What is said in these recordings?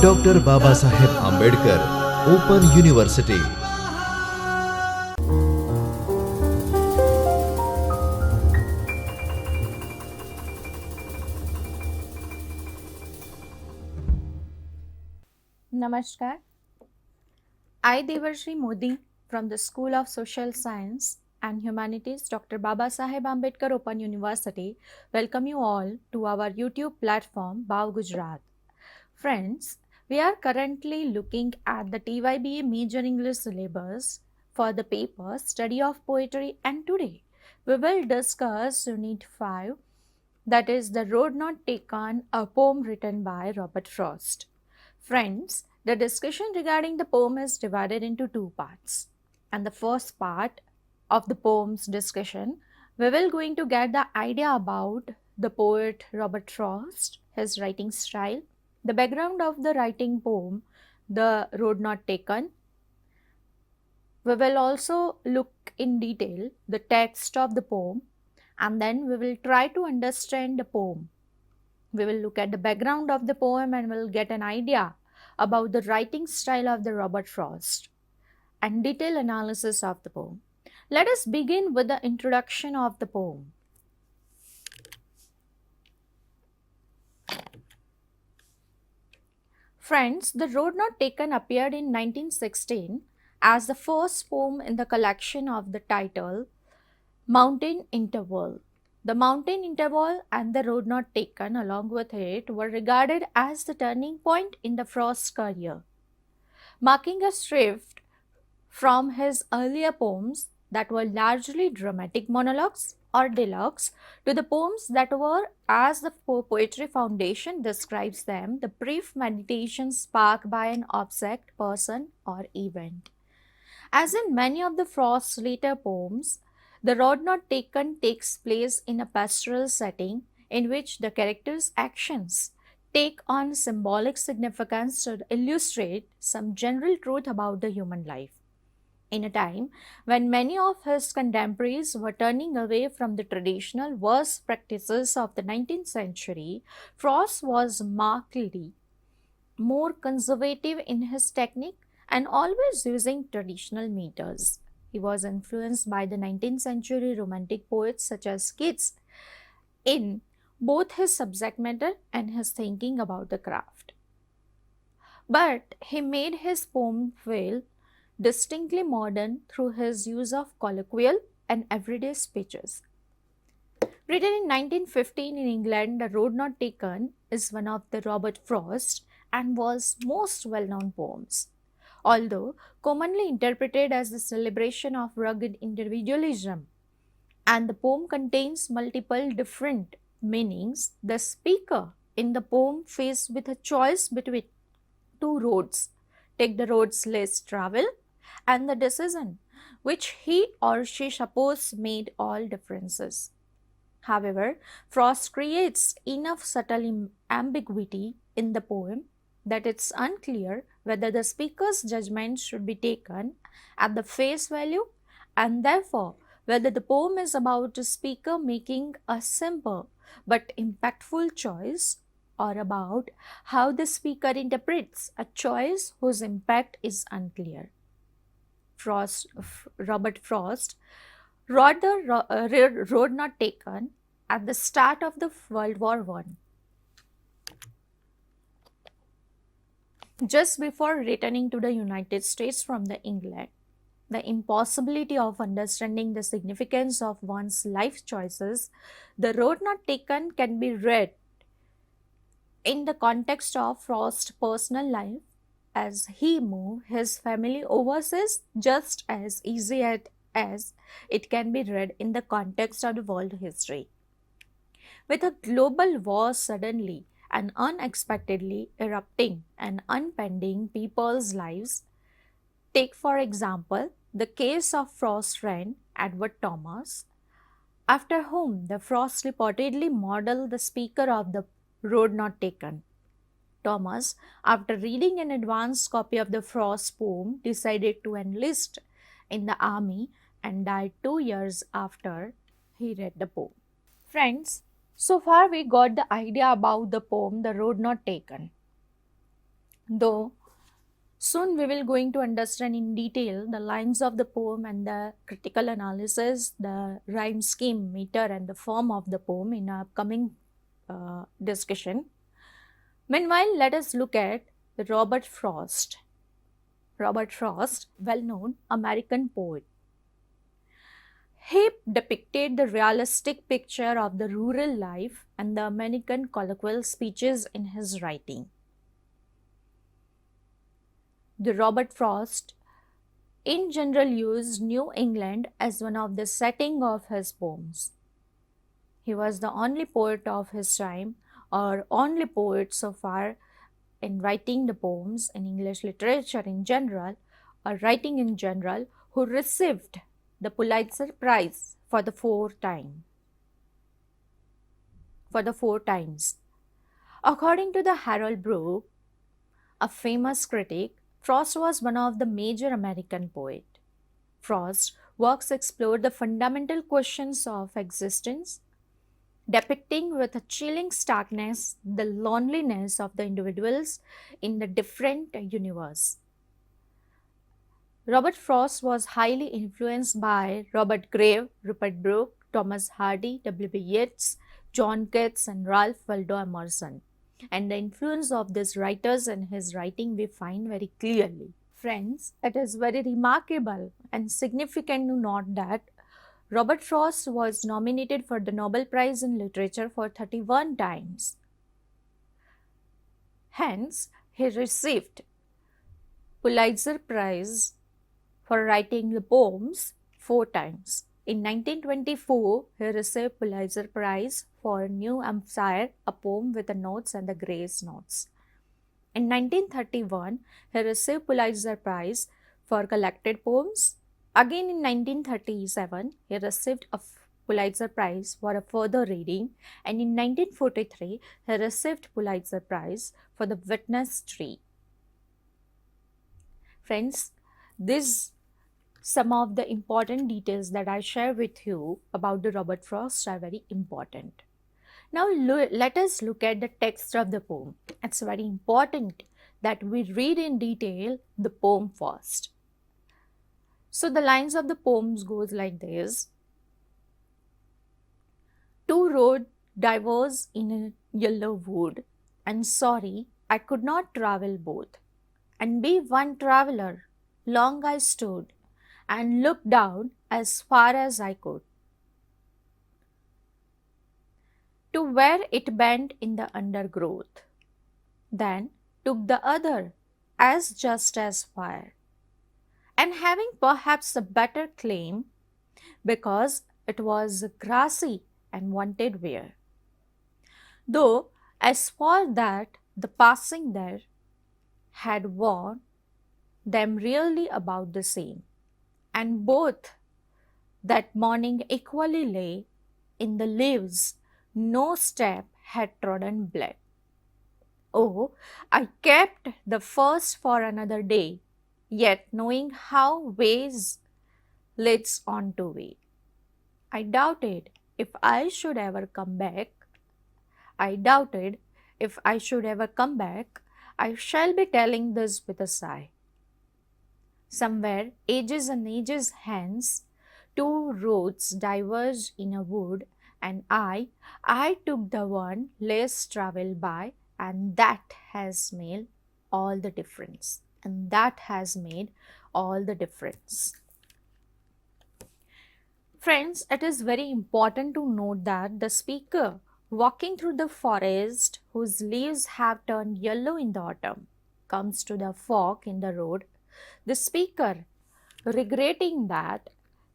Doctor Babasaheb Ambedkar open university. Namaskar. I, Devarshri Modi, from the School of Social Science and Humanities, Dr. Babasaheb Ambedkar Open University, welcome you all to our YouTube platform, Bhav Gujarat. Friends, we are currently looking at the TYBA Major English syllabus for the paper Study of Poetry, and today we will discuss Unit 5, that is The Road Not Taken, a poem written by Robert Frost. Friends, the discussion regarding the poem is divided into two parts. And the first part of the poem's discussion, we will going to get the idea about the poet Robert Frost, his writing style, the background of the writing poem, The Road Not Taken. We will also look in detail the text of the poem, and then we will try to understand the poem. We will look at the background of the poem and will get an idea about the writing style of the Robert Frost and detailed analysis of the poem. Let us begin with the introduction of the poem. Friends, The Road Not Taken appeared in 1916 as the first poem in the collection of the title Mountain Interval. The Mountain Interval and The Road Not Taken along with it were regarded as the turning point in the Frost's career, marking a shift from his earlier poems that were largely dramatic monologues or dialogues to the poems that were, as the Poetry Foundation describes them, the brief meditations sparked by an object, person, or event. As in many of the Frost's later poems, The Road Not Taken takes place in a pastoral setting in which the character's actions take on symbolic significance to illustrate some general truth about the human life. In a time when many of his contemporaries were turning away from the traditional verse practices of the 19th century, Frost was markedly more conservative in his technique and always using traditional meters. He was influenced by the 19th century Romantic poets such as Keats in both his subject matter and his thinking about the craft. But he made his poem feel distinctly modern through his use of colloquial and everyday speeches. Written in 1915 in England, The Road Not Taken is one of the Robert Frost and was most well-known poems. Although commonly interpreted as the celebration of rugged individualism, and the poem contains multiple different meanings, the speaker in the poem faced with a choice between two roads, take the roads less traveled, and the decision which he or she supposed made all differences. However, Frost creates enough subtle ambiguity in the poem that it's unclear whether the speaker's judgment should be taken at the face value, and therefore whether the poem is about the speaker making a simple but impactful choice, or about how the speaker interprets a choice whose impact is unclear. Robert Frost wrote The Road Not Taken at the start of the World War I. Just before returning to the United States from England, the impossibility of understanding the significance of one's life choices, The Road Not Taken can be read in the context of Frost's personal life as he moved his family overseas, just as easy as it can be read in the context of the world history. With a global war suddenly and unexpectedly erupting and impending people's lives, take for example the case of Frost's friend Edward Thomas, after whom the Frost reportedly modeled the speaker of The Road Not Taken. Thomas, after reading an advanced copy of the Frost poem, decided to enlist in the army and died 2 years after he read the poem. Friends, So far, we got the idea about the poem The Road Not Taken. Though soon we will going to understand in detail the lines of the poem and the critical analysis, the rhyme scheme, meter, and the form of the poem in our upcoming discussion. Meanwhile, let us look at Robert Frost. Robert Frost, well known American poet. He depicted the realistic picture of the rural life and the American colloquial speeches in his writing. The Robert Frost in general used New England as one of the setting of his poems. He was the only poet of his time, or only poet so far in writing the poems in English literature in general, or writing in general, who received the Pulitzer Prize for the four times. According to the Harold Brook, a famous critic, Frost was one of the major American poets. Frost's works explore the fundamental questions of existence, depicting with a chilling starkness the loneliness of the individuals in the different universe. Robert Frost was highly influenced by Robert Graves, Rupert Brooke, Thomas Hardy, W.B. Yeats, John Keats, and Ralph Waldo Emerson. And the influence of these writers in his writing we find very clearly. Friends, it is very remarkable and significant to note that Robert Frost was nominated for the Nobel Prize in Literature for 31 times. Hence, he received Pulitzer Prize for writing the poems 4 times. In 1924, he received Pulitzer Prize for New Hampshire, a poem with the notes and the grace notes. In 1931, he received Pulitzer Prize for collected poems. Again in 1937, he received a Pulitzer Prize for a further reading, and in 1943, he received Pulitzer Prize for the Witness Tree. Friends, these some of the important details that I share with you about the Robert Frost are very important. Now let us look at the text of the poem. It's very important that we read in detail the poem first. So the lines of the poems goes like this. Two roads diverge in a yellow wood, and sorry I could not travel both, and be one traveler. Long I stood and looked down as far as I could, to where it bent in the undergrowth, then took the other as just as far, and having perhaps a better claim, because it was grassy and wanted wear. Though as for that the passing there had worn them really about the same, and both that morning equally lay in the leaves, no step had trodden blade. Oh, I kept the first for another day, yet knowing how ways leads on to way. I doubted if I should ever come back. I doubted if I should ever come back. I shall be telling this with a sigh. Somewhere, ages and ages hence, two roads diverged in a wood, and I took the one less travelled by, and that has made all the difference. And that has made all the difference. Friends, it is very important to note that the speaker walking through the forest whose leaves have turned yellow in the autumn comes to the fork in the road. The speaker, regretting that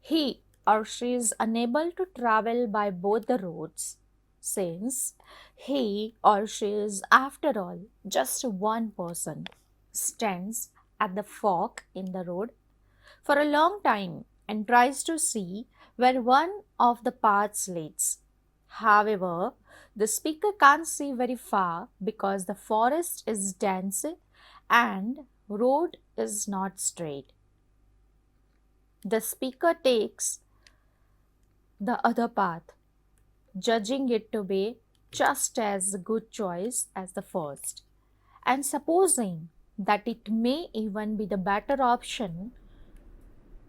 he or she is unable to travel by both the roads, since he or she is, after all, just one person, stands at the fork in the road for a long time and tries to see where one of the paths leads. However, the speaker can't see very far because the forest is dense and road is not straight. The speaker takes the other path, judging it to be just as a good choice as the first, and supposing that it may even be the better option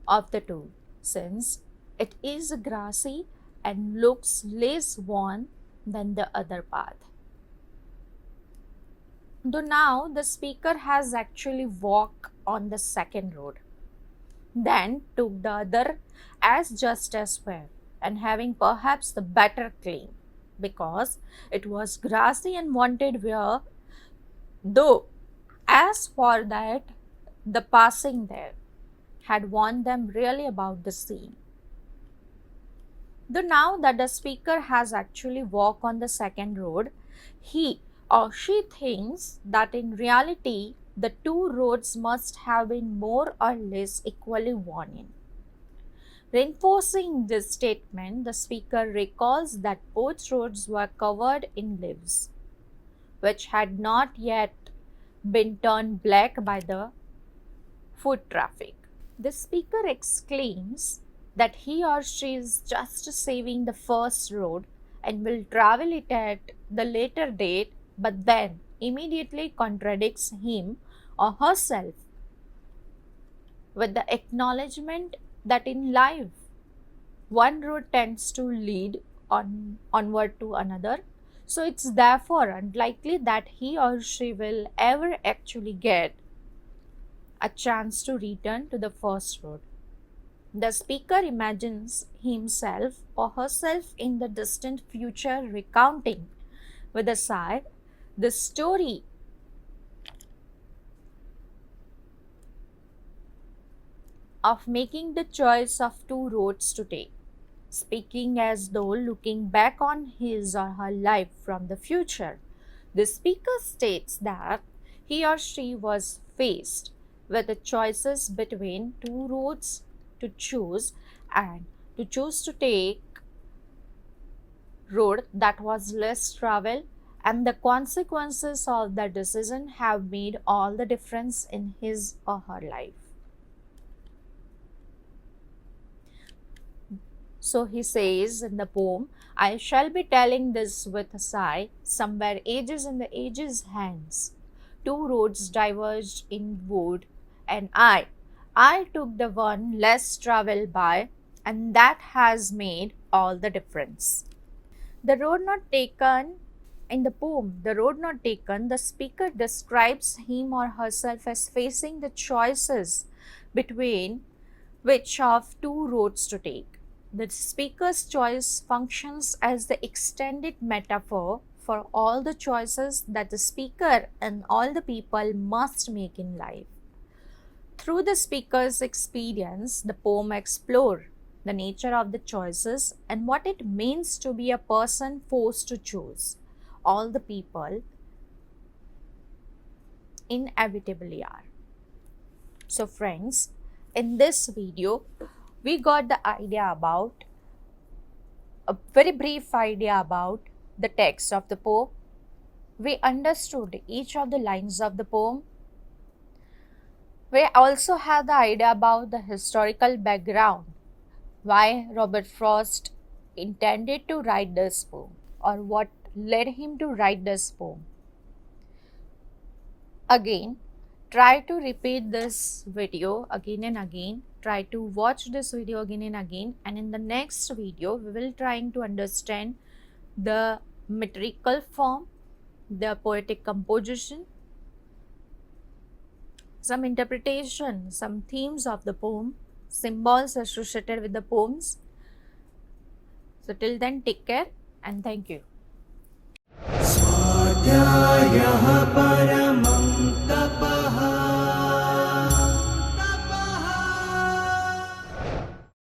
of the two, since it is grassy and looks less worn than the other path. Though now the speaker has actually walked on the second road, then took the other as just as well, and having perhaps the better claim, because it was grassy and wanted where, though as for that the passing there had warned them really about the scene. Though now that the speaker has actually walked on the second road, he or she thinks that in reality the two roads must have been more or less equally worn in. Reinforcing this statement, the speaker recalls that both roads were covered in leaves, which had not yet been turned black by the foot traffic. The speaker exclaims that he or she is just saving the first road and will travel it at the later date, but then immediately contradicts him or herself with the acknowledgement that in life one road tends to lead onward to another, so it's therefore unlikely that he or she will ever actually get a chance to return to the first road. The speaker imagines himself or herself in the distant future recounting with a sigh the story of making the choice of two roads to take, speaking as though looking back on his or her life from the future. The speaker states that he or she was faced with the choices between two roads to choose, and to choose to take road that was less traveled, and the consequences of that decision have made all the difference in his or her life. So he says in the poem, I shall be telling this with a sigh, somewhere ages in the ages hence, two roads diverged in wood, and I took the one less traveled by, and that has made all the difference. The road not taken in the poem, the road not taken, the speaker describes him or herself as facing the choices between which of two roads to take. The speaker's choice functions as the extended metaphor for all the choices that the speaker and all the people must make in life. Through the speaker's experience, the poem explores the nature of the choices and what it means to be a person forced to choose. All the people inevitably are. So friends, in this video, we got the idea about, a very brief idea about the text of the poem. We understood each of the lines of the poem. We also have the idea about the historical background, why Robert Frost intended to write this poem or what led him to write this poem. Again, try to repeat this video again and again. Try to watch this video again and again, and in the next video we will trying to understand the metrical form, the poetic composition, some interpretation, some themes of the poem, symbols associated with the poems. So till then, take care and thank you. स्वाध्यायः